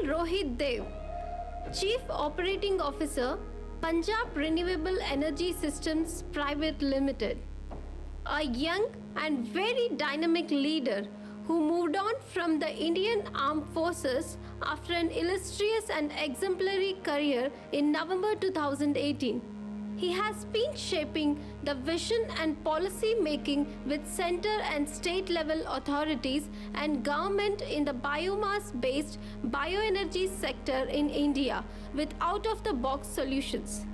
Rohit Dev, Chief Operating Officer, Punjab Renewable Energy Systems Private Limited, a young and very dynamic leader who moved on from the Indian Armed Forces after an illustrious and exemplary career in November 2018. He has been shaping the vision and policy making with center and state level authorities and government in the biomass based bioenergy sector in India with out of the box solutions.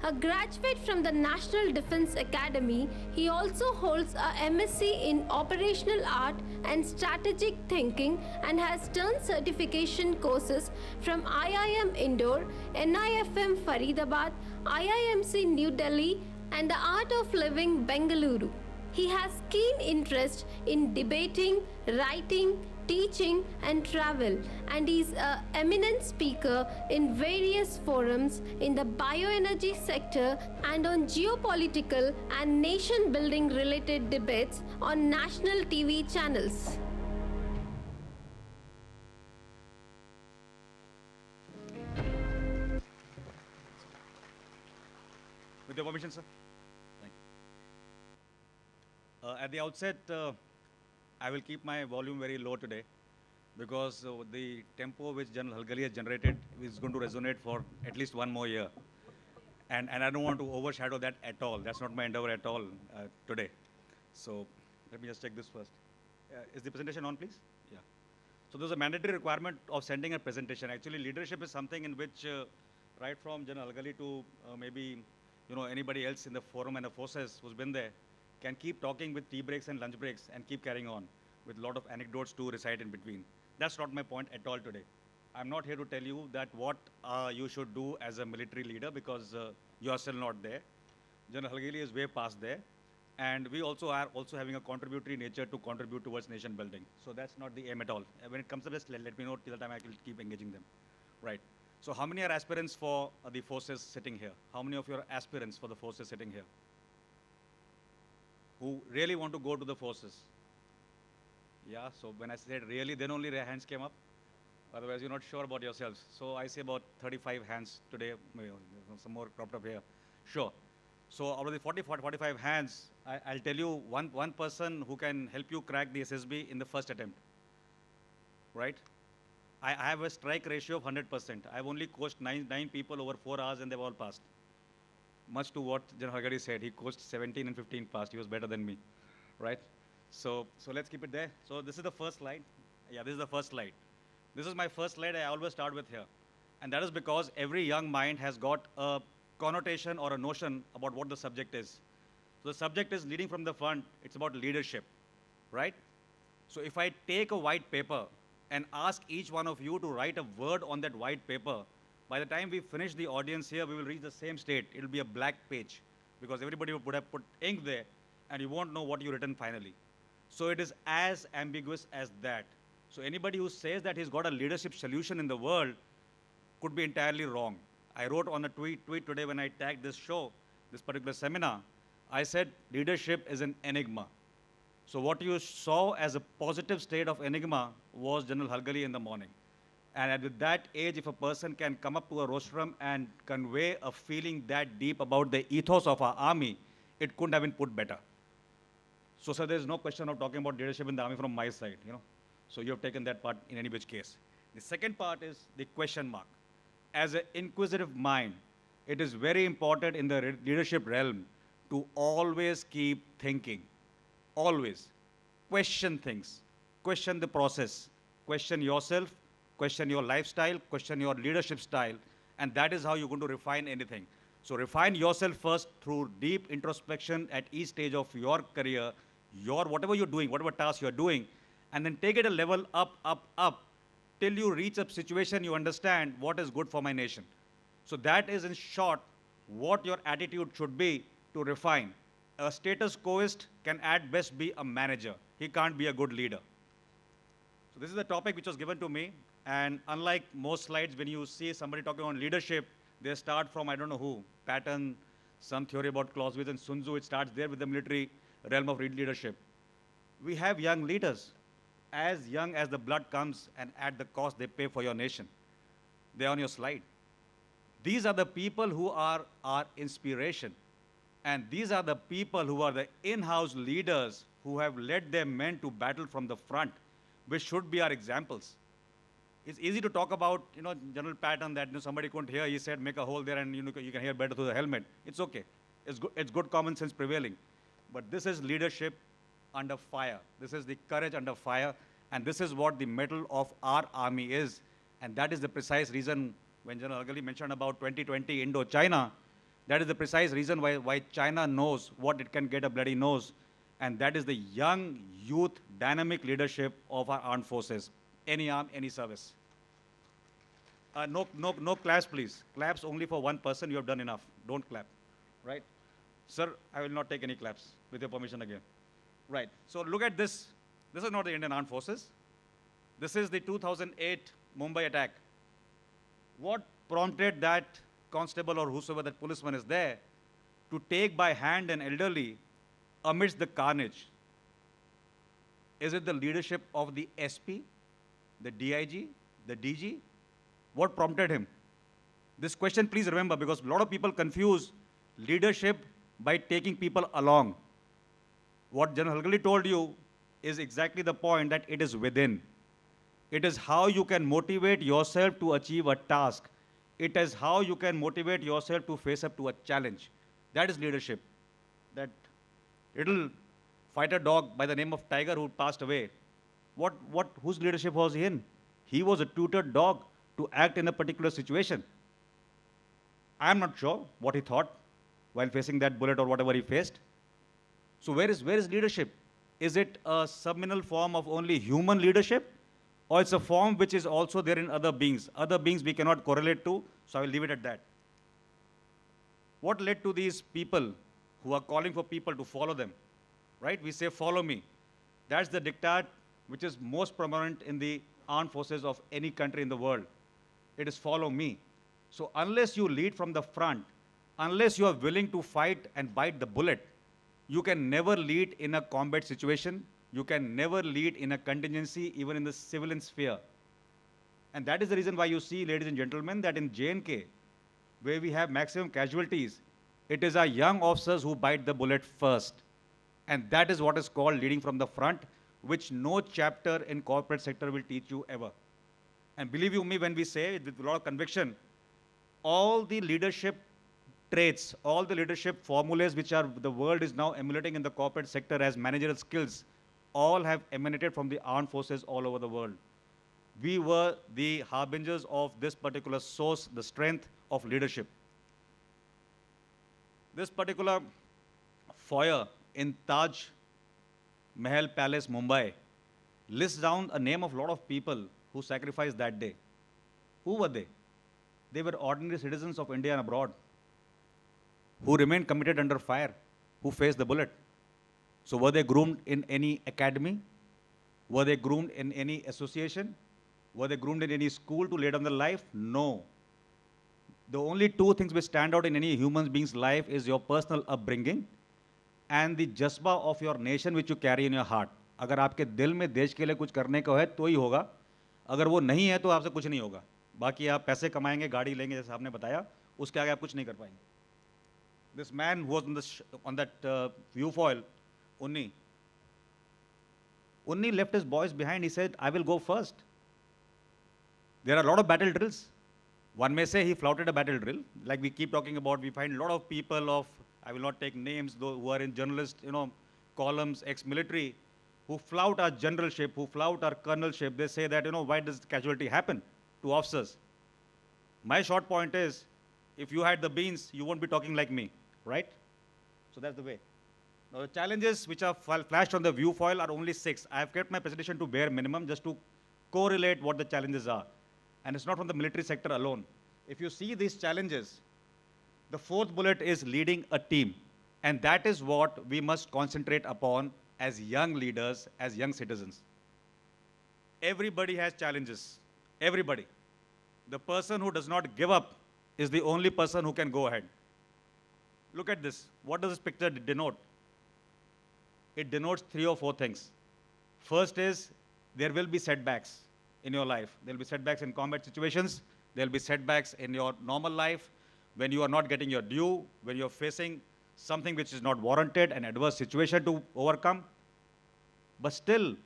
A graduate from the National Defense Academy, he also holds a MSc in Operational Art and Strategic Thinking and has done certification courses from IIM Indore, NIFM Faridabad, IIMC New Delhi, and the Art of Living Bengaluru. He has keen interest in debating, writing, teaching and travel, and is an eminent speaker in various forums in the bioenergy sector and on geopolitical and nation building related debates on national TV channels. With your permission, sir. Thank you. At the outset, I will keep my volume very low today because the tempo which General Halgali has generated is going to resonate for at least one more year. And I don't want to overshadow that at all. That's not my endeavor at all today. So let me just check this first. Is the presentation on, please? Yeah. So there's a mandatory requirement of sending a presentation. Actually, leadership is something in which, right from General Halgali to maybe anybody else in the forum and the forces who's been there, can keep talking with tea breaks and lunch breaks and keep carrying on with a lot of anecdotes to recite in between. That's not my point at all today. I'm not here to tell you that what you should do as a military leader because you are still not there. General Halgali is way past there. And we also are also having a contributory nature to contribute towards nation building. So that's not the aim at all. When it comes to this, let me know till the time I will keep engaging them. Right. So how many are aspirants for the forces sitting here? How many of you are aspirants for the forces sitting here? Who really want to go to the forces? Yeah, so when I said really, then only their hands came up. Otherwise, you're not sure about yourselves. So I say about 35 hands today, maybe some more cropped up here. Sure. So out of the 45 hands, I'll tell you one person who can help you crack the SSB in the first attempt. Right? I have a strike ratio of 100%. I've only coached nine people over 4 hours and they've all passed. Much to what General Halgali said, he coached 17 and 15 passed. He was better than me, right? So let's keep it there. So this is the first slide. Yeah, this is the first slide. This is my first slide. I always start with here. And that is because every young mind has got a connotation or a notion about what the subject is. So the subject is leading from the front. It's about leadership, right? So if I take a white paper and ask each one of you to write a word on that white paper, by the time we finish the audience here, we will reach the same state. It will be a blank page because everybody would have put ink there and you won't know what you've written finally. So it is as ambiguous as that. So anybody who says that he's got a leadership solution in the world could be entirely wrong. I wrote on a tweet today when I tagged this show, this particular seminar, I said leadership is an enigma. So what you saw as a positive state of enigma was General Halgali in the morning. And at that age, if a person can come up to a rostrum and convey a feeling that deep about the ethos of our army, it couldn't have been put better. So, sir, there's no question of talking about leadership in the army from my side, So you have taken that part in any which case. The second part is the question mark. As an inquisitive mind, it is very important in the leadership realm to always keep thinking. Always. Question things. Question the process. Question yourself. Question your lifestyle, question your leadership style, and that is how you're going to refine anything. So refine yourself first through deep introspection at each stage of your career, whatever you're doing, whatever task you're doing, and then take it a level up, till you reach a situation you understand what is good for my nation. So that is in short what your attitude should be to refine. A status quoist can at best be a manager. He can't be a good leader. So this is the topic which was given to me. And unlike most slides, when you see somebody talking on leadership, they start from, I don't know who, Patton, some theory about Clausewitz and Sun Tzu. It starts there with the military realm of leadership. We have young leaders, as young as the blood comes and at the cost they pay for your nation. They're on your slide. These are the people who are our inspiration. And these are the people who are the in-house leaders who have led their men to battle from the front, which should be our examples. It's easy to talk about, general pattern that somebody couldn't hear. He said, make a hole there and you can hear better through the helmet. It's okay. It's good common sense prevailing. But this is leadership under fire. This is the courage under fire. And this is what the mettle of our army is. And that is the precise reason when General Agali mentioned about 2020 Indo-China, that is the precise reason why China knows what it can get a bloody nose. And that is the young, youth, dynamic leadership of our armed forces. Any arm, any service. No claps, please. Claps only for one person. You have done enough. Don't clap. Right? Sir, I will not take any claps, with your permission again. Right. So look at this. This is not the Indian Armed Forces. This is the 2008 Mumbai attack. What prompted that constable or whosoever that policeman is there to take by hand an elderly amidst the carnage? Is it the leadership of the SP, the DIG, the DG? What prompted him? This question, please remember, because a lot of people confuse leadership by taking people along. What General Halgali told you is exactly the point, that it is within. It is how you can motivate yourself to achieve a task. It is how you can motivate yourself to face up to a challenge. That is leadership. That little fighter dog by the name of Tiger who passed away, whose leadership was he in? He was a tutored dog to act in a particular situation. I am not sure what he thought while facing that bullet or whatever he faced. So where is leadership? Is it a subliminal form of only human leadership? Or it's a form which is also there in other beings? Other beings we cannot correlate to, so I will leave it at that. What led to these people who are calling for people to follow them? Right? We say, follow me. That's the diktat which is most prominent in the armed forces of any country in the world. It is follow me. So unless you lead from the front, unless you are willing to fight and bite the bullet, you can never lead in a combat situation. You can never lead in a contingency, even in the civilian sphere. And that is the reason why you see, ladies and gentlemen, that in J&K, where we have maximum casualties, it is our young officers who bite the bullet first. And that is what is called leading from the front, which no chapter in corporate sector will teach you ever. And believe you me when we say it with a lot of conviction, all the leadership traits, all the leadership formulas which the world is now emulating in the corporate sector as managerial skills, all have emanated from the armed forces all over the world. We were the harbingers of this particular source, the strength of leadership. This particular foyer in Taj Mahal Palace, Mumbai, lists down a name of a lot of people who sacrificed that day. Who were they? They were ordinary citizens of India and abroad, who remained committed under fire, who faced the bullet. So were they groomed in any academy? Were they groomed in any association? Were they groomed in any school to lay down their life? No. The only two things which stand out in any human being's life is your personal upbringing and the jazba of your nation which you carry in your heart. अगर आपके दिल में देश के लिए कुछ करने को है तो ही होगा, अगर वो नहीं है तो आपसे कुछ नहीं होगा. बाकी आप पैसे कमाएंगे, गाड़ी लेंगे, जैसे आपने बताया, उसके आगे आप कुछ नहीं कर पाएंगे. This man who was on that viewfoil, Unni left his boys behind. He said, I will go first. There are a lot of battle drills. One may say he flouted a battle drill. Like we keep talking about, we find a lot of people of, I will not take names, those who are in journalist, columns, ex-military, who flout our generalship, who flout our colonelship. They say that, why does casualty happen to officers? My short point is, if you had the beans, you won't be talking like me, right? So that's the way. Now the challenges which are flashed on the viewfoil are only 6. I have kept my presentation to bare minimum just to correlate what the challenges are. And it's not from the military sector alone. If you see these challenges, the fourth bullet is leading a team. And that is what we must concentrate upon as young leaders, as young citizens. Everybody has challenges. Everybody. The person who does not give up is the only person who can go ahead. Look at this. What does this picture denote? It denotes 3 or 4 things. First is, there will be setbacks in your life. There will be setbacks in combat situations. There'll be setbacks in your normal life when you are not getting your due, when you're facing something which is not warranted, an adverse situation to overcome. But still,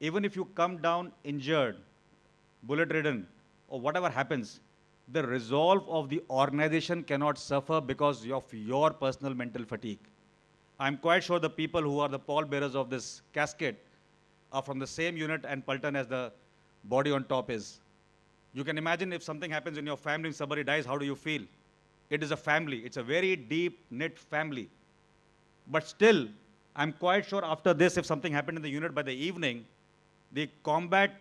even if you come down injured, bullet ridden, or whatever happens, the resolve of the organization cannot suffer because of your personal mental fatigue. I'm quite sure the people who are the pallbearers of this casket are from the same unit and Paltan as the body on top is. You can imagine if something happens in your family, if somebody dies, how do you feel? It is a family. It's a very deep knit family. But still, I'm quite sure after this, if something happened in the unit by the evening, the combat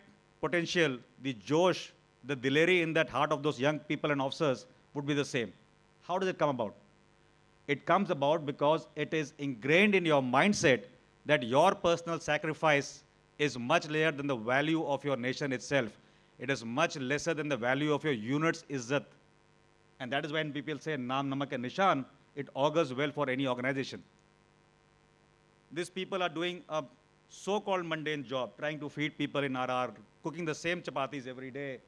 potential, the josh, the dileri in that heart of those young people and officers would be the same. How does it come about? It comes about because it is ingrained in your mindset that your personal sacrifice is much lower than the value of your nation itself. It is much lesser than the value of your unit's izzat. And that is when people say Naam, Namak and Nishan, it augurs well for any organization. These people are doing a so-called mundane job, trying to feed people in RR, cooking the same chapatis every day,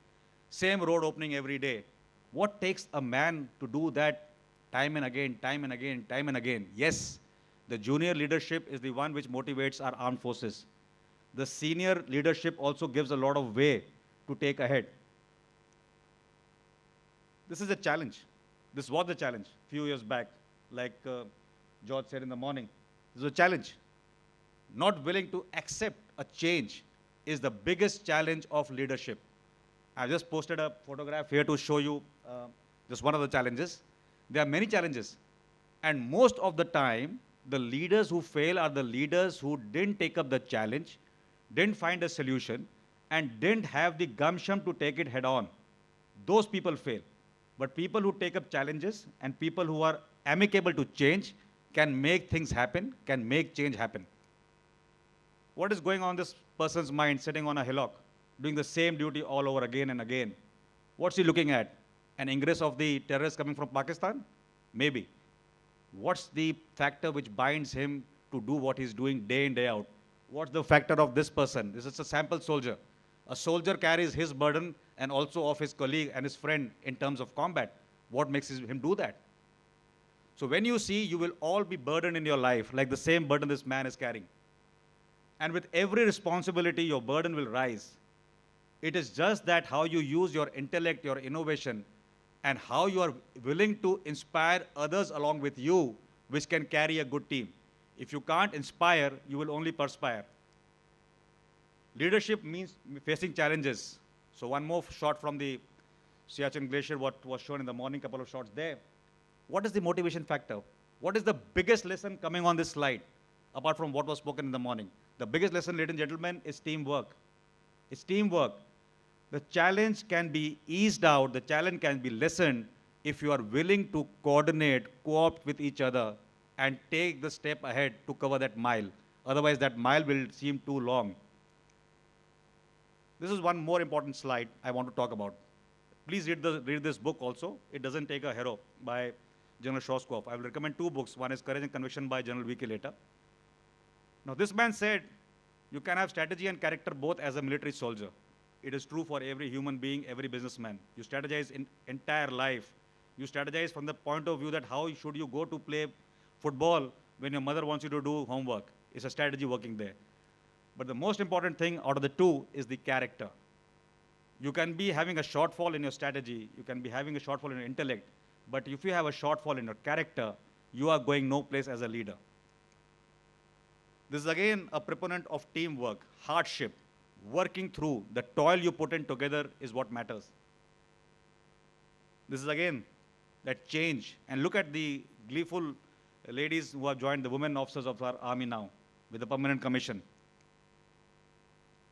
same road opening every day. What takes a man to do that time and again, time and again, time and again? Yes, the junior leadership is the one which motivates our armed forces. The senior leadership also gives a lot of way to take ahead. This is a challenge. This was the challenge a few years back, like George said in the morning. This is a challenge. Not willing to accept a change is the biggest challenge of leadership. I've just posted a photograph here to show you just one of the challenges. There are many challenges. And most of the time, the leaders who fail are the leaders who didn't take up the challenge, didn't find a solution, and didn't have the gumption to take it head on. Those people fail. But people who take up challenges and people who are amicable to change can make things happen, can make change happen. What is going on in this person's mind sitting on a hillock, doing the same duty all over again and again? What's he looking at? An ingress of the terrorists coming from Pakistan? Maybe. What's the factor which binds him to do what he's doing day in, day out? What's the factor of this person? This is a sample soldier. A soldier carries his burden and also of his colleague and his friend in terms of combat. What makes him do that? So when you see, you will all be burdened in your life, like the same burden this man is carrying. And with every responsibility, your burden will rise. It is just that how you use your intellect, your innovation, and how you are willing to inspire others along with you, which can carry a good team. If you can't inspire, you will only perspire. Leadership means facing challenges. So one more shot from the Siachen Glacier, what was shown in the morning, couple of shots there. What is the motivation factor? What is the biggest lesson coming on this slide, apart from what was spoken in the morning? The biggest lesson, ladies and gentlemen, is teamwork. It's teamwork. The challenge can be eased out, the challenge can be lessened if you are willing to coordinate, co-opt with each other, and take the step ahead to cover that mile. Otherwise, that mile will seem too long. This is one more important slide I want to talk about. Please read this book also. It doesn't take a hero by General Shostkov. I will recommend two books. One is Courage and Conviction by General V.K. Leta. Now, this man said, you can have strategy and character both as a military soldier. It is true for every human being, every businessman. You strategize in entire life. You strategize from the point of view that how should you go to play football when your mother wants you to do homework. It's a strategy working there. But the most important thing out of the two is the character. You can be having a shortfall in your strategy. You can be having a shortfall in your intellect. But if you have a shortfall in your character, you are going no place as a leader. This is again a proponent of teamwork, hardship, working through. The toil you put in together is what matters. This is again that change. And look at the gleeful ladies who have joined the women officers of our army now with the permanent commission.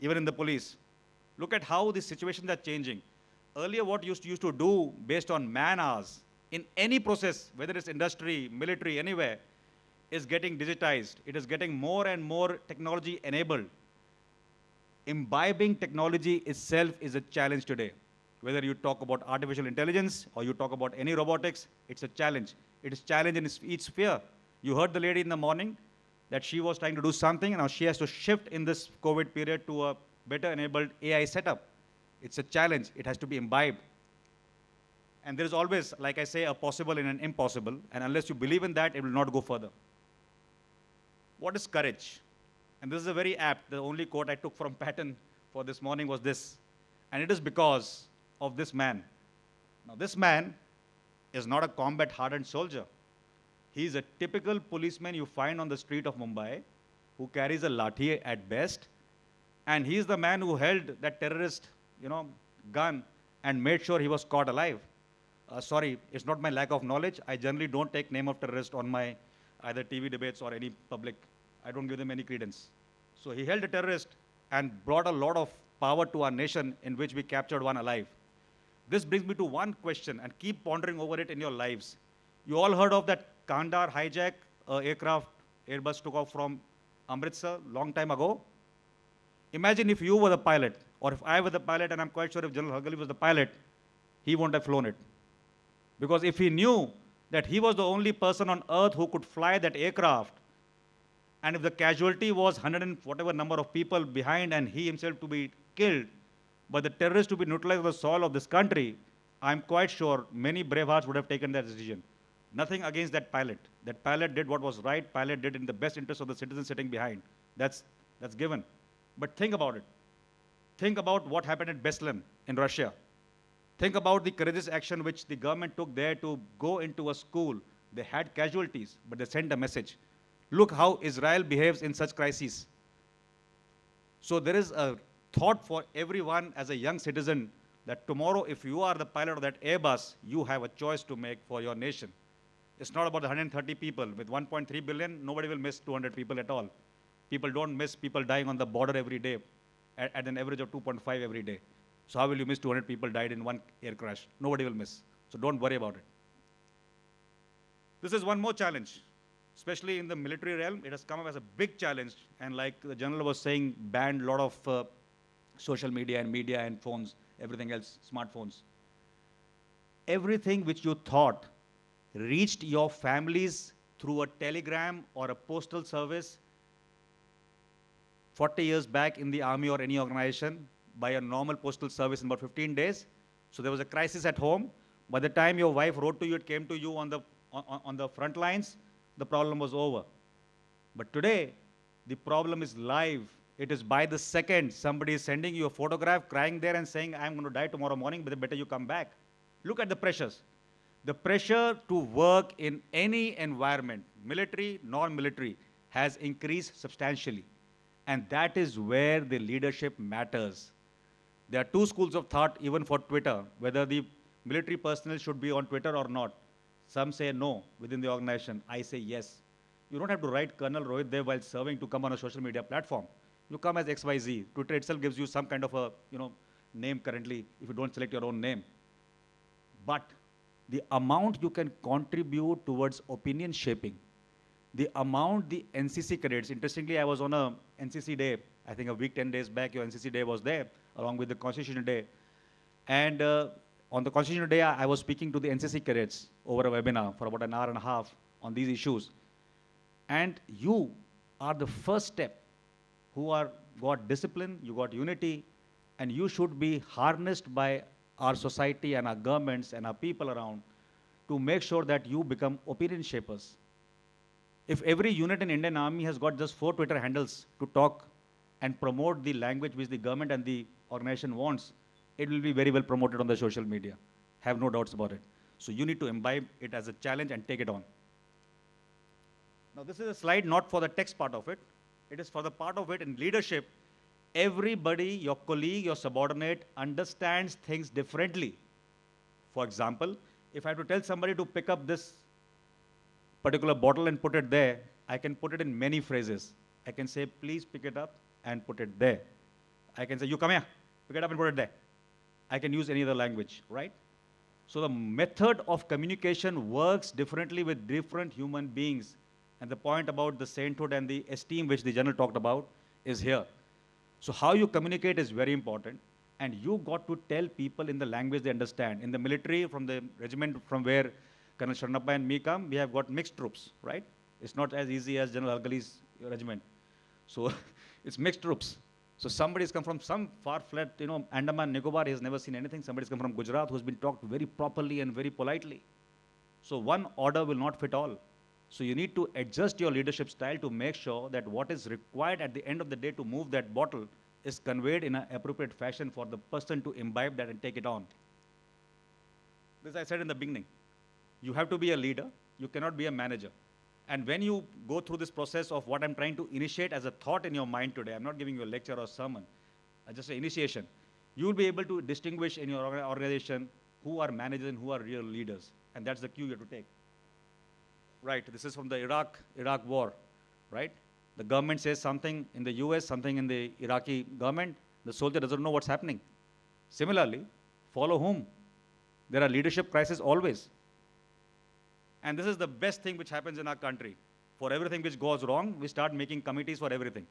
Even in the police. Look at how the situations are changing. Earlier, what used to do based on man hours in any process, whether it's industry, military, anywhere, is getting digitized. It is getting more and more technology enabled. Imbibing technology itself is a challenge today. Whether you talk about artificial intelligence or you talk about any robotics, it's a challenge. It is a challenge in each sphere. You heard the lady in the morning that she was trying to do something, and now she has to shift in this COVID period to a better enabled AI setup. It's a challenge. It has to be imbibed. And there is always, like I say, a possible and an impossible. And unless you believe in that, it will not go further. What is courage? And this is a very apt, the only quote I took from Patton for this morning was this. And it is because of this man. Now, this man is not a combat hardened soldier. He is a typical policeman you find on the street of Mumbai who carries a lathi at best. And he is the man who held that terrorist, gun and made sure he was caught alive. Sorry, it's not my lack of knowledge. I generally don't take name of terrorist on my either TV debates or any public. I don't give them any credence. So he held a terrorist and brought a lot of power to our nation in which we captured one alive. This brings me to one question and keep pondering over it in your lives. You all heard of that Kandahar hijack aircraft Airbus took off from Amritsar long time ago? Imagine if you were the pilot, or if I were the pilot, and I'm quite sure if General Hargali was the pilot, he wouldn't have flown it. Because if he knew that he was the only person on earth who could fly that aircraft, and if the casualty was 100 and whatever number of people behind and he himself to be killed, but the terrorists to be neutralized on the soil of this country, I'm quite sure many brave hearts would have taken that decision. Nothing against that pilot. That pilot did what was right. Pilot did in the best interest of the citizens sitting behind. That's given. But think about it. Think about what happened at Beslan in Russia. Think about the courageous action which the government took there to go into a school. They had casualties, but they sent a message. Look how Israel behaves in such crises. So there is a thought for everyone as a young citizen that tomorrow, if you are the pilot of that Airbus, you have a choice to make for your nation. It's not about the 130 people. With 1.3 billion, nobody will miss 200 people at all. People don't miss people dying on the border every day at an average of 2.5 every day. So how will you miss 200 people died in one air crash? Nobody will miss. So don't worry about it. This is one more challenge. Especially in the military realm, it has come up as a big challenge. And like the general was saying, banned a lot of social media and phones, everything else, smartphones. Everything which you thought reached your families through a telegram or a postal service 40 years back in the army or any organization by a normal postal service in about 15 days. So there was a crisis at home. By the time your wife wrote to you, it came to you on the front lines, the problem was over. But today, the problem is live. It is by the second. Somebody is sending you a photograph, crying there and saying, I'm going to die tomorrow morning, but better you come back. Look at the pressures. The pressure to work in any environment, military, non-military, has increased substantially. And that is where the leadership matters. There are two schools of thought, even for Twitter, whether the military personnel should be on Twitter or not. Some say no within the organization. I say yes. You don't have to write Colonel Rohit Dev while serving to come on a social media platform. You come as XYZ. Twitter itself gives you some kind of a name currently if you don't select your own name. But the amount you can contribute towards opinion shaping, the amount the NCC cadets, interestingly, I was on a NCC day, I think a week, 10 days back, your NCC day was there, along with the Constitution Day. And on the Constitution Day, I was speaking to the NCC cadets over a webinar for about an hour and a half on these issues. And you are the first step who got discipline, you got unity, and you should be harnessed by our society and our governments and our people around to make sure that you become opinion shapers. If every unit in Indian Army has got just 4 Twitter handles to talk and promote the language which the government and the organization wants, it will be very well promoted on the social media. Have no doubts about it. So you need to imbibe it as a challenge and take it on. Now this is a slide not for the text part of it. It is for the part of it in leadership. Everybody, your colleague, your subordinate, understands things differently. For example, if I have to tell somebody to pick up this particular bottle and put it there, I can put it in many phrases. I can say, please pick it up and put it there. I can say, you come here, pick it up and put it there. I can use any other language, right? So the method of communication works differently with different human beings. And the point about the sainthood and the esteem which the general talked about is here. So how you communicate is very important. And you got to tell people in the language they understand. In the military, from the regiment from where Colonel Sharnappa and me come, we have got mixed troops, right? It's not as easy as General Hargali's regiment. So it's mixed troops. So somebody's come from some far-fled, Andaman, Nicobar, he has never seen anything. Somebody's come from Gujarat who's been talked very properly and very politely. So one order will not fit all. So you need to adjust your leadership style to make sure that what is required at the end of the day to move that bottle is conveyed in an appropriate fashion for the person to imbibe that and take it on. This I said in the beginning. You have to be a leader. You cannot be a manager. And when you go through this process of what I'm trying to initiate as a thought in your mind today, I'm not giving you a lecture or a sermon, just an initiation, you'll be able to distinguish in your organization who are managers and who are real leaders. And that's the cue you have to take. Right, this is from the Iraq war, right? The government says something in the US, something in the Iraqi government, the soldier doesn't know what's happening. Similarly, follow whom? There are leadership crises always. And this is the best thing which happens in our country. For everything which goes wrong, we start making committees for everything.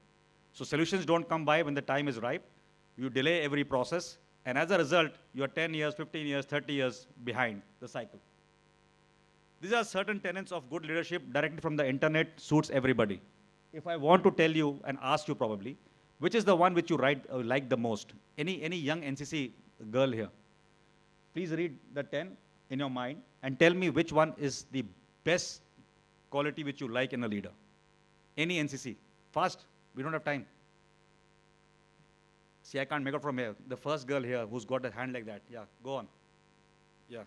So solutions don't come by when the time is ripe. You delay every process, and as a result, you're 10 years, 15 years, 30 years behind the cycle. These are certain tenets of good leadership directly from the internet, suits everybody. If I want to tell you and ask you probably, which is the one which you like the most? Any young NCC girl here? Please read the 10 in your mind and tell me which one is the best quality which you like in a leader. Any NCC. Fast, we don't have time. See, I can't make out from here. The first girl here who's got a hand like that. Yeah, go on. Yeah.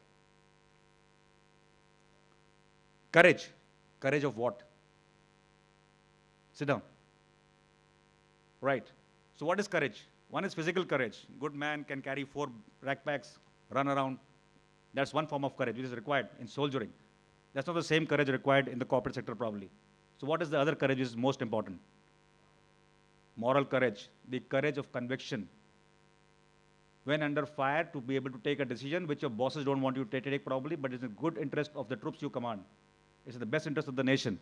Courage. Courage of what? Sit down. Right. So what is courage? One is physical courage. Good man can carry 4 backpacks, run around. That's one form of courage which is required in soldiering. That's not the same courage required in the corporate sector probably. So what is the other courage which is most important? Moral courage, the courage of conviction. When under fire, to be able to take a decision which your bosses don't want you to take probably, but it's in the good interest of the troops you command. It's in the best interest of the nation.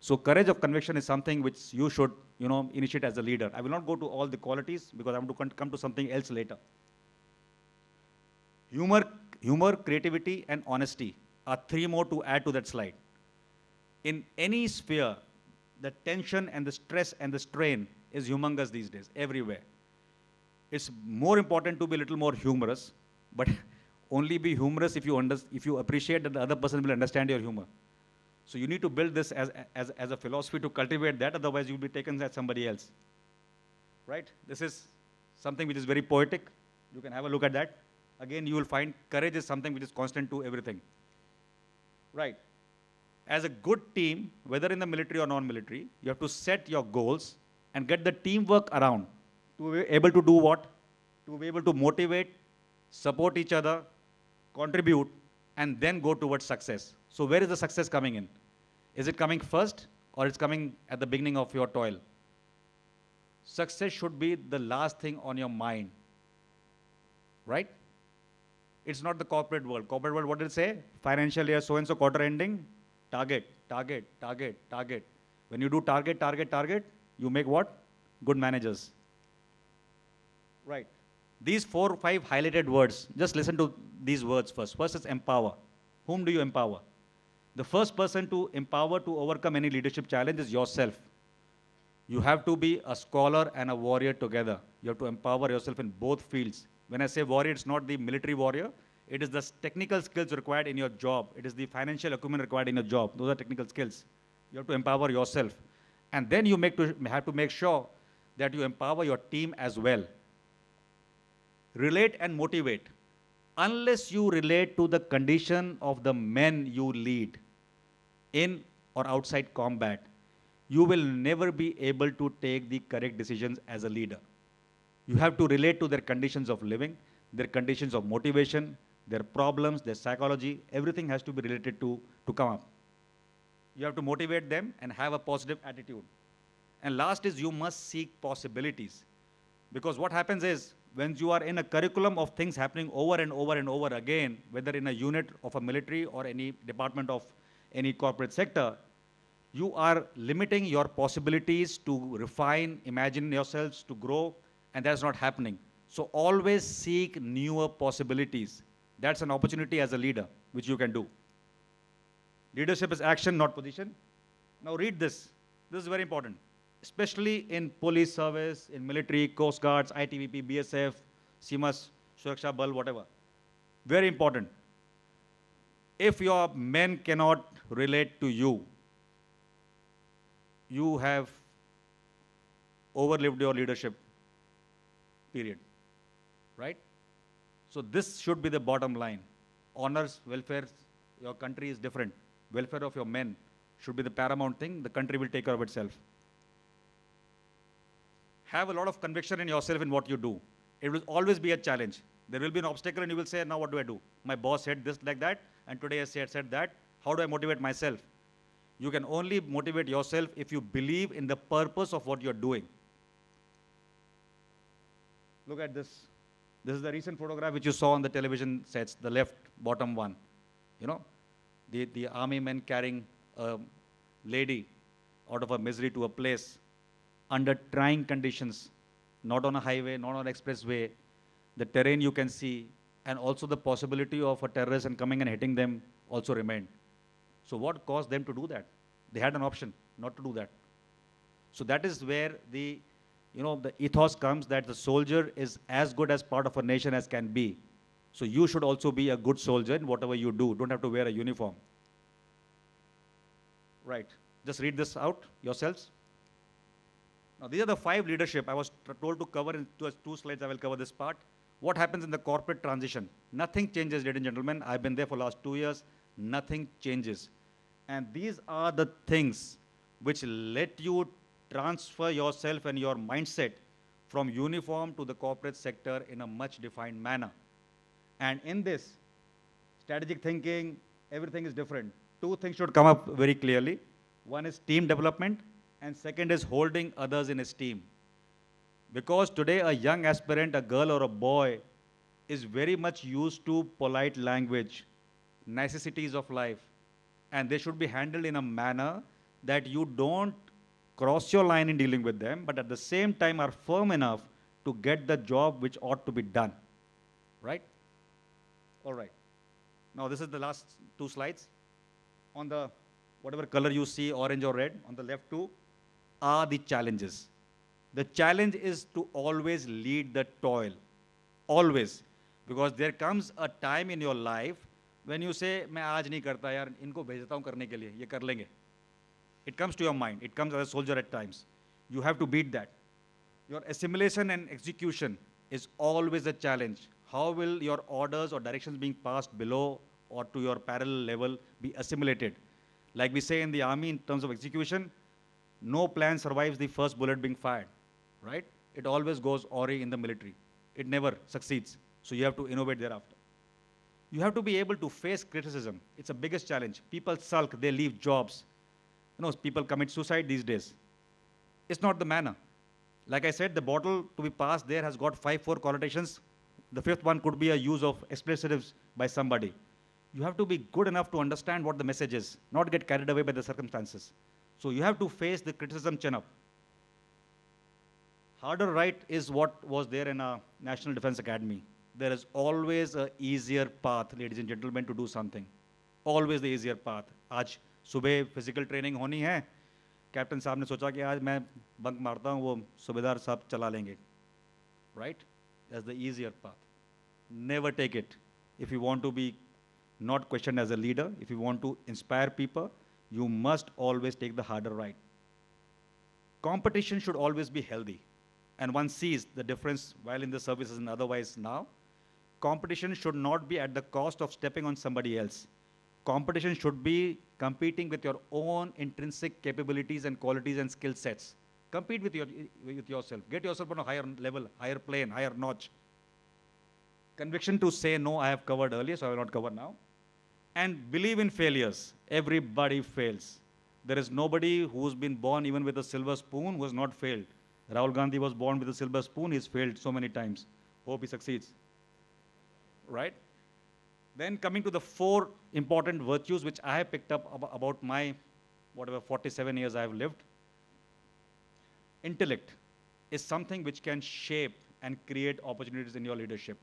So courage of conviction is something which you should, initiate as a leader. I will not go to all the qualities because I want to come to something else later. Humor, creativity, and honesty are 3 more to add to that slide. In any sphere, the tension and the stress and the strain is humongous these days, everywhere. It's more important to be a little more humorous, but only be humorous if you appreciate that the other person will understand your humor. So you need to build this as a philosophy to cultivate that, otherwise you'll be taken as somebody else. Right? This is something which is very poetic. You can have a look at that. Again, you will find courage is something which is constant to everything. Right. As a good team, whether in the military or non-military, you have to set your goals and get the teamwork around to be able to do what? To be able to motivate, support each other, contribute, and then go towards success. So where is the success coming in? Is it coming first or it's coming at the beginning of your toil? Success should be the last thing on your mind. Right? It's not the corporate world. Corporate world, what did it say? Financial year so-and-so quarter ending, target, target, target, target. When you do target, target, target, you make what? Good managers. Right. These 4 or 5 highlighted words, just listen to these words first. First is empower. Whom do you empower? The first person to empower to overcome any leadership challenge is yourself. You have to be a scholar and a warrior together. You have to empower yourself in both fields. When I say warrior, it's not the military warrior. It is the technical skills required in your job. It is the financial acumen required in your job. Those are technical skills. You have to empower yourself. And then you have to make sure that you empower your team as well. Relate and motivate. Unless you relate to the condition of the men you lead in or outside combat, you will never be able to take the correct decisions as a leader. You have to relate to their conditions of living, their conditions of motivation, their problems, their psychology. Everything has to be related to come up. You have to motivate them and have a positive attitude. And last is you must seek possibilities. Because what happens is, when you are in a curriculum of things happening over and over and over again, whether in a unit of a military or any department of any corporate sector, you are limiting your possibilities to refine, imagine yourselves, to grow, and that's not happening. So always seek newer possibilities. That's an opportunity as a leader, which you can do. Leadership is action, not position. Now read this. This is very important. especially in police service, in military, coast guards, ITBP, BSF, CMAS, Suraksha Bal, whatever. Very important. If your men cannot relate to you, you have overlived your leadership period, right? So this should be the bottom line. Honors, welfare, your country is different. Welfare of your men should be the paramount thing. The country will take care of itself. Have a lot of conviction in yourself in what you do. It will always be a challenge. There will be an obstacle and you will say, now what do I do? My boss said this like that, and today I said that. How do I motivate myself? You can only motivate yourself if you believe in the purpose of what you're doing. Look at this. This is the recent photograph which you saw on the television sets, the left bottom one. You know, the army men carrying a lady out of a misery to a place under trying conditions, not on a highway, not on an expressway. The terrain you can see, and also the possibility of a terrorist and coming and hitting them also remained. So what caused them to do that? They had an option not to do that. So that is where the ethos comes that the soldier is as good as part of a nation as can be. So you should also be a good soldier in whatever you do. Don't have to wear a uniform. Right. Just read this out yourselves. Now, these are the 5 leadership. I was told to cover in 2 slides. I will cover this part. What happens in the corporate transition? Nothing changes, ladies and gentlemen. I've been there for the last 2 years. Nothing changes. And these are the things which let you transfer yourself and your mindset from uniform to the corporate sector in a much defined manner. And in this, strategic thinking, everything is different. 2 things should come up very clearly. One is team development, and second is holding others in esteem. Because today a young aspirant, a girl or a boy, is very much used to polite language, necessities of life, and they should be handled in a manner that you don't cross your line in dealing with them, but at the same time are firm enough to get the job which ought to be done. Right? All right. Now this is the last 2 slides. On the whatever color you see, orange or red, on the left 2 are the challenges. The challenge is to always lead the toil. Always. Because there comes a time in your life when you say, मैं आज नहीं करता यार, इनको भेजता हूँ करने के लिए, ये कर लेंगे. It comes to your mind. It comes as a soldier at times. You have to beat that. Your assimilation and execution is always a challenge. How will your orders or directions being passed below or to your parallel level be assimilated? Like we say in the army in terms of execution, no plan survives the first bullet being fired, right? It always goes awry in the military. It never succeeds. So you have to innovate thereafter. You have to be able to face criticism. It's the biggest challenge. People sulk, they leave jobs. People commit suicide these days. It's not the manner. Like I said, the bottle to be passed there has got 5 connotations. The 5th one could be a use of expletives by somebody. You have to be good enough to understand what the message is, not get carried away by the circumstances. So you have to face the criticism chin up. Harder right is what was there in a National Defense Academy. There is always an easier path, ladies and gentlemen, to do something. Always the easier path. आज सुबह physical training होनी है. Captain साहब ने सोचा कि आज मैं बंक मारता हूँ, वो सूबेदार साहब चला लेंगे. Right? That's the easier path. Never take it. If you want to be not questioned as a leader, if you want to inspire people, you must always take the harder right. Competition should always be healthy. And one sees the difference while in the services and otherwise now. Competition should not be at the cost of stepping on somebody else. Competition should be competing with your own intrinsic capabilities and qualities and skill sets. Compete with yourself. Get yourself on a higher level, higher plane, higher notch. Conviction to say no, I have covered earlier, so I will not cover now. And believe in failures. Everybody fails. There is nobody who's been born even with a silver spoon who has not failed. Rahul Gandhi was born with a silver spoon. He's failed so many times. Hope he succeeds. Right? Then coming to the 4 important virtues which I have picked up about my, 47 years I have lived. Intellect is something which can shape and create opportunities in your leadership.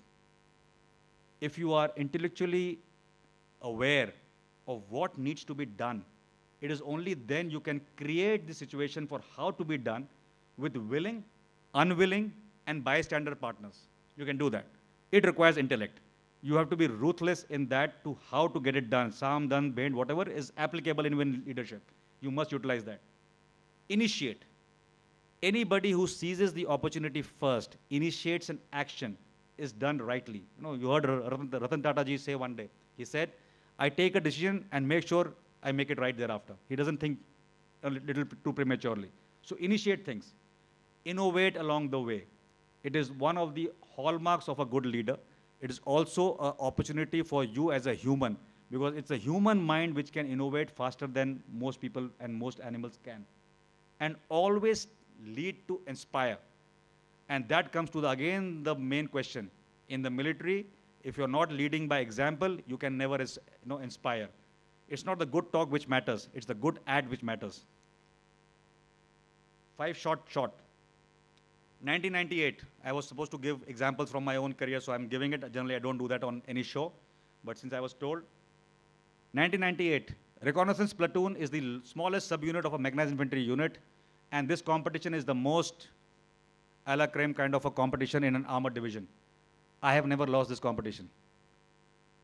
If you are intellectually aware of what needs to be done It is only then you can create the situation for how to be done with willing, unwilling, and bystander partners. You can do that. It requires intellect. You have to be ruthless in that to how to get it done. Sam, done, bend, whatever is applicable in leadership. You must utilize that. Initiate. Anybody who seizes the opportunity first, initiates an action, is done rightly. You heard Ratan Tata ji say one day, he said, I take a decision and make sure I make it right thereafter. He doesn't think a little too prematurely. So initiate things. Innovate along the way. It is one of the hallmarks of a good leader. It is also an opportunity for you as a human, because it's a human mind which can innovate faster than most people and most animals can. And always lead to inspire. And that comes to, again, the main question. In the military, if you're not leading by example, you can never inspire. It's not the good talk which matters. It's the good ad which matters. 5 short. 1998, I was supposed to give examples from my own career, so I'm giving it. Generally, I don't do that on any show. But since I was told, 1998, reconnaissance platoon is the smallest subunit of a mechanized infantry unit. And this competition is the most a la creme kind of a competition in an armored division. I have never lost this competition.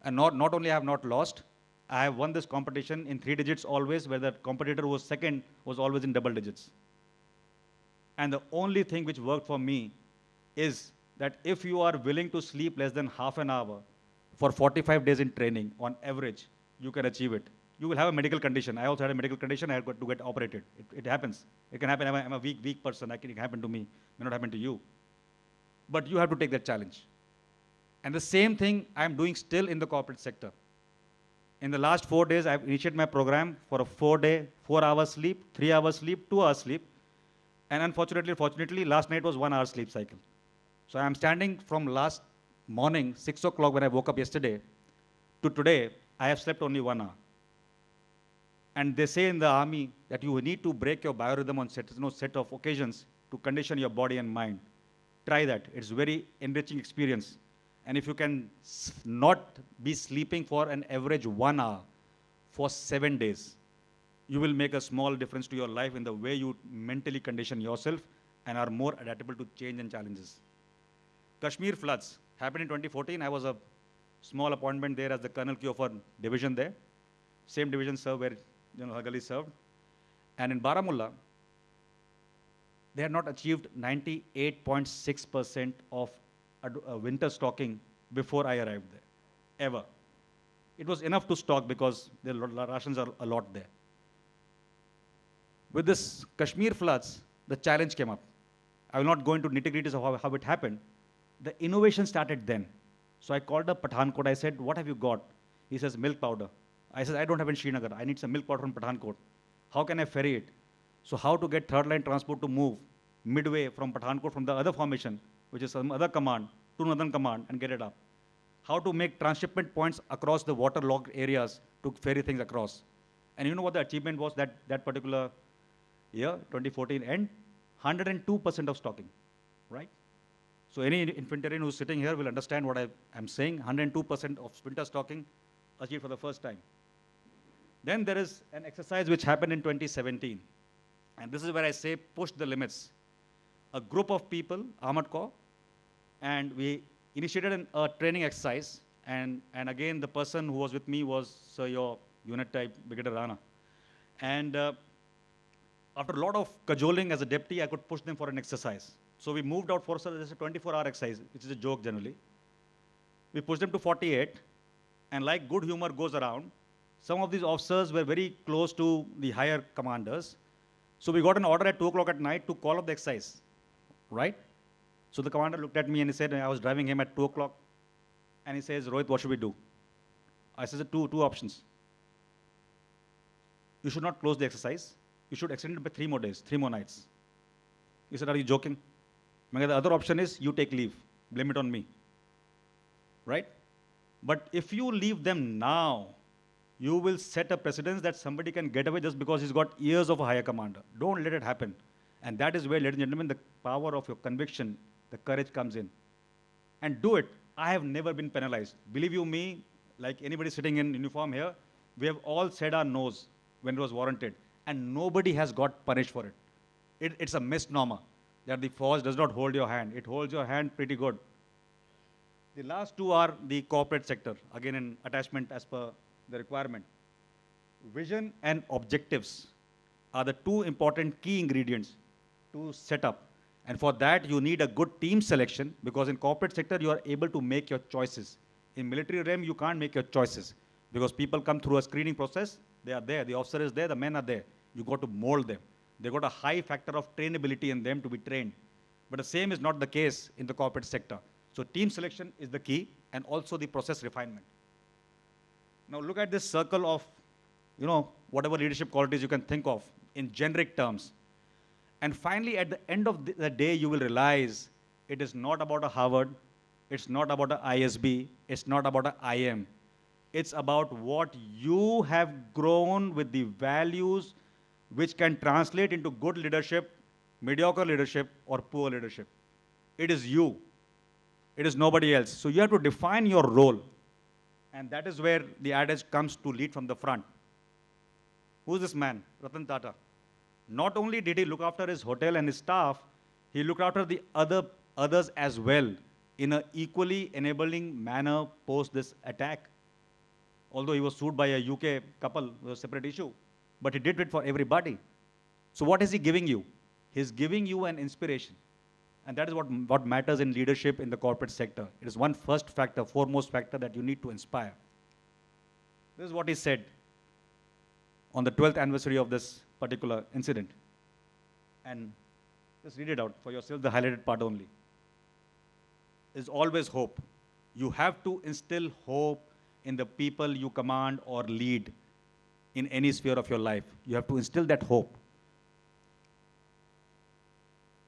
And not only I have not lost, I have won this competition in 3 digits always, where the competitor who was second was always in double digits. And the only thing which worked for me is that if you are willing to sleep less than half an hour for 45 days in training, on average, you can achieve it. You will have a medical condition. I also had a medical condition. I had to get operated. It happens. It can happen. I'm a weak person. It can happen to me. It may not happen to you. But you have to take that challenge. And the same thing I'm doing still in the corporate sector. In the last 4 days, I've initiated my program for a 4-day, 4 hours sleep, 3 hours sleep, 2 hours sleep. And fortunately, last night was 1 hour sleep cycle. So I'm standing from last morning, 6 o'clock when I woke up yesterday, to today, I have slept only 1 hour. And they say in the army that you need to break your biorhythm on set of occasions to condition your body and mind. Try that. It's a very enriching experience. And if you can not be sleeping for an average 1 hour for 7 days, you will make a small difference to your life in the way you mentally condition yourself and are more adaptable to change and challenges. Kashmir floods happened in 2014. I was a small appointment there as the Colonel Q of a division there. Same division served where Hagali served. And in Baramulla, they had not achieved 98.6% of winter stocking before I arrived there, ever. It was enough to stock because the rations are a lot there. With this Kashmir floods, the challenge came up. I will not go into nitty-gritties of how it happened. The innovation started then. So I called up Pathankot. I said, what have you got? He says, milk powder. I said, I don't have in Srinagar. I need some milk powder from Pathankot. How can I ferry it? So how to get third line transport to move midway from Pathankot, from the other formation, which is some other command, to another command and get it up. How to make transshipment points across the waterlogged areas to ferry things across. And you know what the achievement was that particular year, 2014 end? 102% of stocking, right? So any infantryman who's sitting here will understand what I'm saying. 102% of winter stocking achieved for the first time. Then there is an exercise which happened in 2017. And this is where I say push the limits. A group of people, Armored Corps, and we initiated a training exercise. And again, the person who was with me was your unit type, Brigadier Rana. And after a lot of cajoling as a deputy, I could push them for an exercise. So we moved out for a 24-hour exercise, which is a joke generally. We pushed them to 48, and like good humor goes around, some of these officers were very close to the higher commanders. So we got an order at 2 o'clock at night to call up the exercise, right? So the commander looked at me and he said, I was driving him at 2 o'clock, and he says, Rohit, what should we do? I said, two options. You should not close the exercise. You should extend it by 3 more days, 3 more nights. He said, are you joking? The other option is you take leave, blame it on me, right? But if you leave them now, you will set a precedence that somebody can get away just because he's got years of a higher commander. Don't let it happen. And that is where, ladies and gentlemen, the power of your conviction, the courage comes in. And do it. I have never been penalized. Believe you me, like anybody sitting in uniform here, we have all said our no's when it was warranted, and nobody has got punished for it. It's a misnomer that the force does not hold your hand. It holds your hand pretty good. The last two are the corporate sector, again in attachment as per the requirement. Vision and objectives are the two important key ingredients to set up. And for that, you need a good team selection, because in corporate sector, you are able to make your choices. In military realm, you can't make your choices because people come through a screening process. They are there. The officer is there. The men are there. You got to mold them. They got a high factor of trainability in them to be trained. But the same is not the case in the corporate sector. So team selection is the key, and also the process refinement. Now look at this circle of, whatever leadership qualities you can think of in generic terms. And finally, at the end of the day, you will realize it is not about a Harvard, it's not about a ISB, it's not about a IM. It's about what you have grown with the values which can translate into good leadership, mediocre leadership, or poor leadership. It is you. It is nobody else. So you have to define your role. And that is where the adage comes to lead from the front. Who's this man? Ratan Tata. Not only did he look after his hotel and his staff, he looked after the others as well in an equally enabling manner post this attack. Although he was sued by a UK couple, it was a separate issue. But he did it for everybody. So what is he giving you? He's giving you an inspiration. And that is what matters in leadership in the corporate sector. It is one first factor, foremost factor that you need to inspire. This is what he said on the 12th anniversary of this particular incident. And just read it out for yourself, the highlighted part only. There's always hope. You have to instill hope in the people you command or lead in any sphere of your life. You have to instill that hope.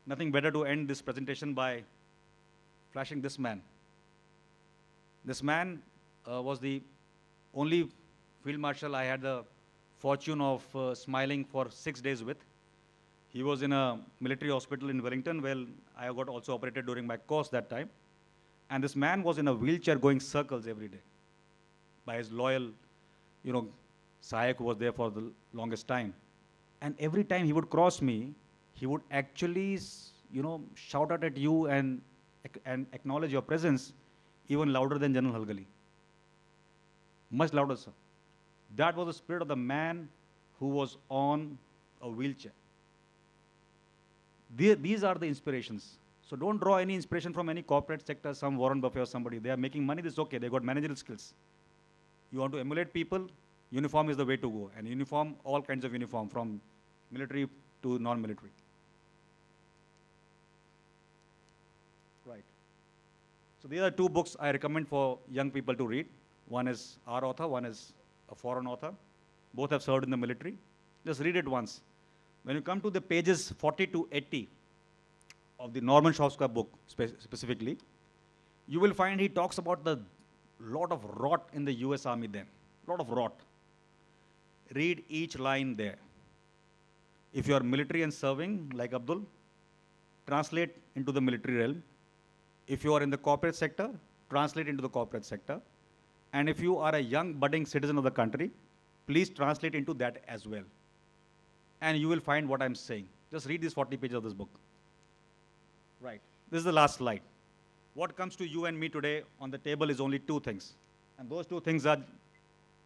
Nothing better to end this presentation by flashing this man. This man was the only field marshal I had the fortune of smiling for 6 days with. He was in a military hospital in Wellington, where I got also operated during my course that time. And this man was in a wheelchair going circles every day by his loyal, Sahayak, who was there for the longest time. And every time he would cross me, he would actually, shout out at you and acknowledge your presence even louder than General Halgali. Much louder, sir. That was the spirit of the man who was on a wheelchair. These are the inspirations. So don't draw any inspiration from any corporate sector, some Warren Buffett or somebody. They are making money, this is okay. They got managerial skills. You want to emulate people, uniform is the way to go. And uniform, all kinds of uniform, from military to non-military. Right. So these are two books I recommend for young people to read. One is our author, one is a foreign author. Both have served in the military. Just read it once. When you come to the pages 40 to 80 of the Norman Schauska book specifically, you will find he talks about the lot of rot in the US Army then. Lot of rot. Read each line there. If you are military and serving, like Abdul, translate into the military realm. If you are in the corporate sector, translate into the corporate sector. And if you are a young budding citizen of the country, please translate into that as well. And you will find what I'm saying. Just read these 40 pages of this book. Right. This is the last slide. What comes to you and me today on the table is only two things. And those two things are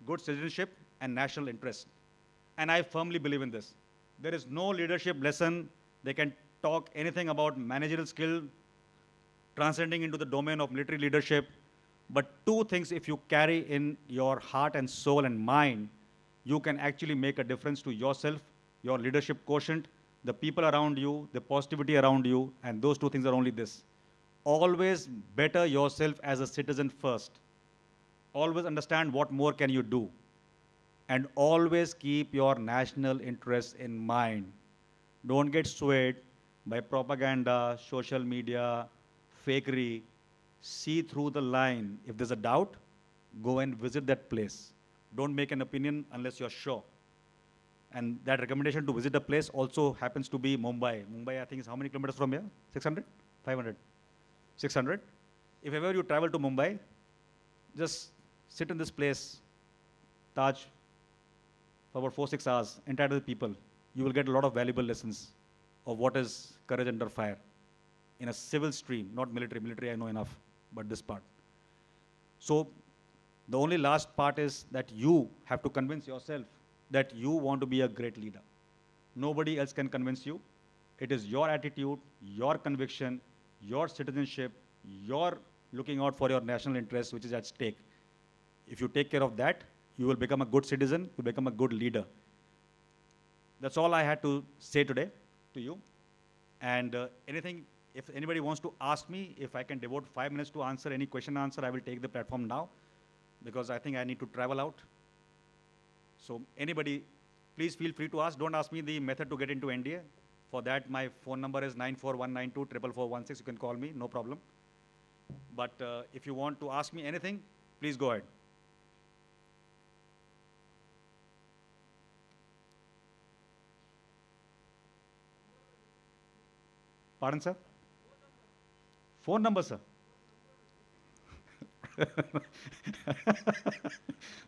good citizenship and national interest. And I firmly believe in this. There is no leadership lesson. They can talk anything about managerial skill, transcending into the domain of military leadership. But two things, if you carry in your heart and soul and mind, you can actually make a difference to yourself, your leadership quotient, the people around you, the positivity around you, and those two things are only this. Always better yourself as a citizen first. Always understand what more can you do. And always keep your national interests in mind. Don't get swayed by propaganda, social media, fakery. See through the line. If there's a doubt, go and visit that place. Don't make an opinion unless you're sure. And that recommendation to visit a place also happens to be Mumbai. Mumbai, I think, is how many kilometers from here? 600? 500? 600? If ever you travel to Mumbai, just sit in this place, Taj, for about 4, 6 hours, entitled with people, you will get a lot of valuable lessons of what is courage under fire in a civil stream, not military. Military, I know enough, but this part. So the only last part is that you have to convince yourself that you want to be a great leader. Nobody else can convince you. It is your attitude, your conviction, your citizenship, your looking out for your national interests, which is at stake. If you take care of that, you will become a good citizen, you become a good leader. That's all I had to say today to you. And anything, if anybody wants to ask me, if I can devote 5 minutes to answer any question and answer, I will take the platform now, because I think I need to travel out. So anybody, please feel free to ask. Don't ask me the method to get into NDA. For that, my phone number is 94192 You can call me, no problem. But if you want to ask me anything, please go ahead. Pardon, sir? Phone number, sir?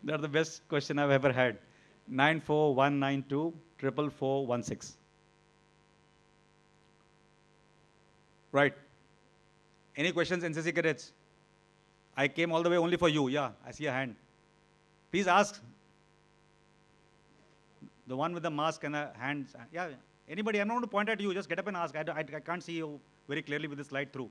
That's the best question I've ever had. 94192 Right. Any questions, NCC cadets? I came all the way only for you. Yeah, I see a hand. Please ask. The one with the mask and the hands. Yeah, anybody, I'm not going to point at you. Just get up and ask. I can't see you very clearly with this light through.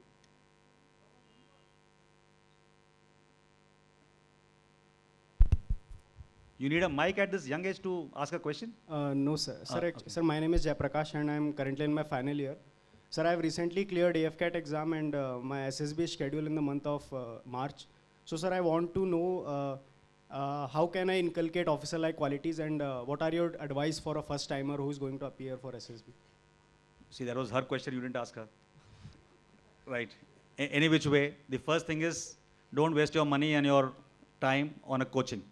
You need a mic at this young age to ask a question? No, sir. Okay. Sir, my name is Jayaprakash and I'm currently in my final year. Sir, I have recently cleared AFCAT exam and my SSB is scheduled in the month of March. So, sir, I want to know how can I inculcate officer-like qualities and what are your advice for a first-timer who is going to appear for SSB? See, that was her question. You didn't ask her. Right. Any which way, the first thing is don't waste your money and your time on a coaching.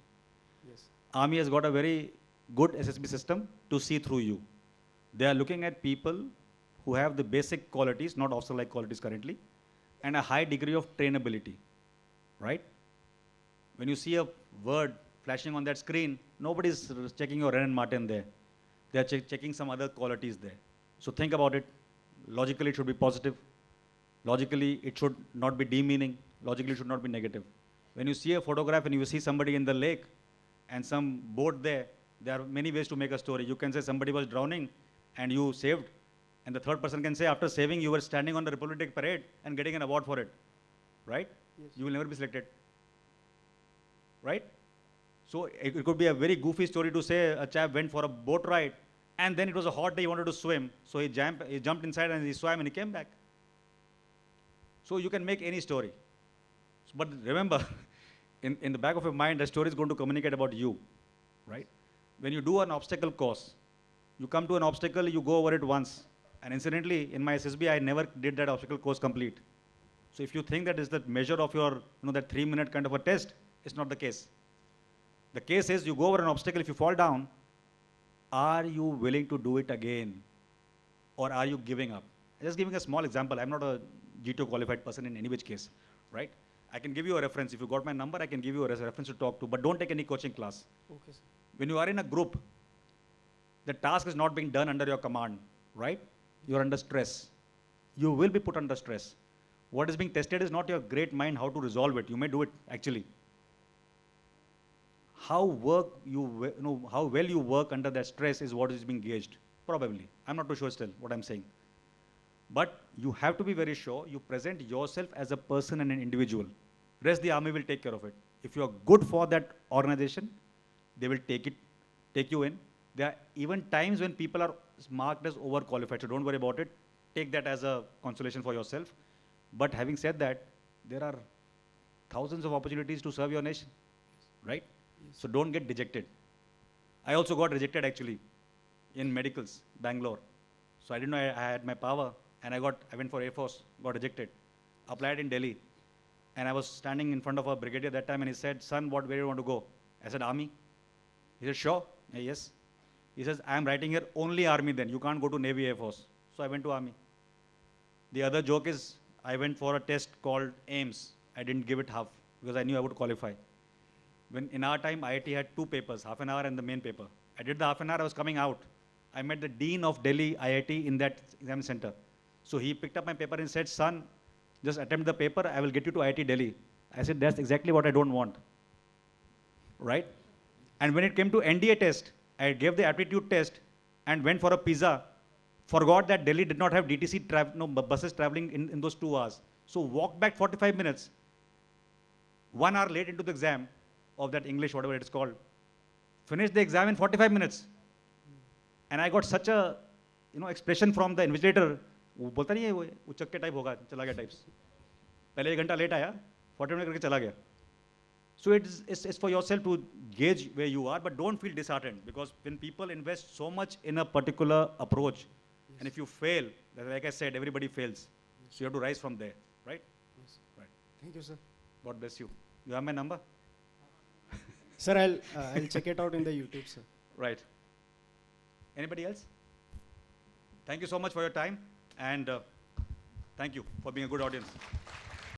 Yes. Army has got a very good SSB system to see through you. They are looking at people who have the basic qualities, not officer-like qualities currently, and a high degree of trainability, right? When you see a word flashing on that screen, nobody's checking your Ren and Martin there. They're checking some other qualities there. So think about it. Logically, it should be positive. Logically, it should not be demeaning. Logically, it should not be negative. When you see a photograph and you see somebody in the lake and some boat there are many ways to make a story. You can say somebody was drowning and you saved. And the third person can say, after saving, you were standing on the Republic Day parade and getting an award for it. Right? Yes. You will never be selected. Right? So it could be a very goofy story to say a chap went for a boat ride and then it was a hot day, he wanted to swim. So he jumped inside and he swam and he came back. So you can make any story. But remember, in the back of your mind, the story is going to communicate about you. Right? When you do an obstacle course, you come to an obstacle, you go over it once. And incidentally, in my SSB, I never did that obstacle course complete. So if you think that is the measure of your, that 3-minute kind of a test, it's not the case. The case is you go over an obstacle, if you fall down, are you willing to do it again? Or are you giving up? Just giving a small example. I'm not a G2 qualified person in any which case, right? I can give you a reference. If you got my number, I can give you a reference to talk to, but don't take any coaching class. Okay, sir. When you are in a group, the task is not being done under your command, right? You are under stress. You will be put under stress. What is being tested is not your great mind, how to resolve it. You may do it, actually. How well you work under that stress is what is being gauged, probably. I'm not too sure still what I'm saying. But you have to be very sure you present yourself as a person and an individual. Rest the army will take care of it. If you are good for that organization, they will take you in. There are even times when people are marked as overqualified, so don't worry about it. Take that as a consolation for yourself. But having said that, there are thousands of opportunities to serve your nation, right? Yes. So don't get dejected. I also got rejected actually in medicals, Bangalore. So I didn't know I had my power, and I went for Air Force, got rejected. Applied in Delhi, and I was standing in front of a brigadier that time, and he said, "Son, where do you want to go?" I said, "Army." He said, "Sure?" "Yes." He says, "I am writing here only Army then. You can't go to Navy, Air Force." So I went to Army. The other joke is, I went for a test called AIMS. I didn't give it half because I knew I would qualify. When in our time, IIT had 2 papers, half an hour and the main paper. I did the half an hour, I was coming out. I met the Dean of Delhi IIT in that exam center. So he picked up my paper and said, son, just attempt the paper, I will get you to IIT Delhi. I said, that's exactly what I don't want. Right? And when it came to NDA test, I gave the aptitude test and went for a pizza, forgot that Delhi did not have DTC buses traveling in those 2 hours. So walked back 45 minutes, 1 hour late into the exam of that English, whatever it is called, finished the exam in 45 minutes. And I got such a expression from the invigilator, वो बोलता नहीं है वो उचक्के type होगा चला गया types पहले 1 घंटा लेट आया 40 मिनट करके चला गया. So it's for yourself to gauge where you are, but don't feel disheartened, because when people invest so much in a particular approach, and if you fail, like I said, everybody fails. So you have to rise from there, right? Yes. Right. Thank you, sir. God bless you. You have my number? Sir, I'll check it out in the YouTube, sir. Right. Anybody else? Thank you so much for your time, and thank you for being a good audience.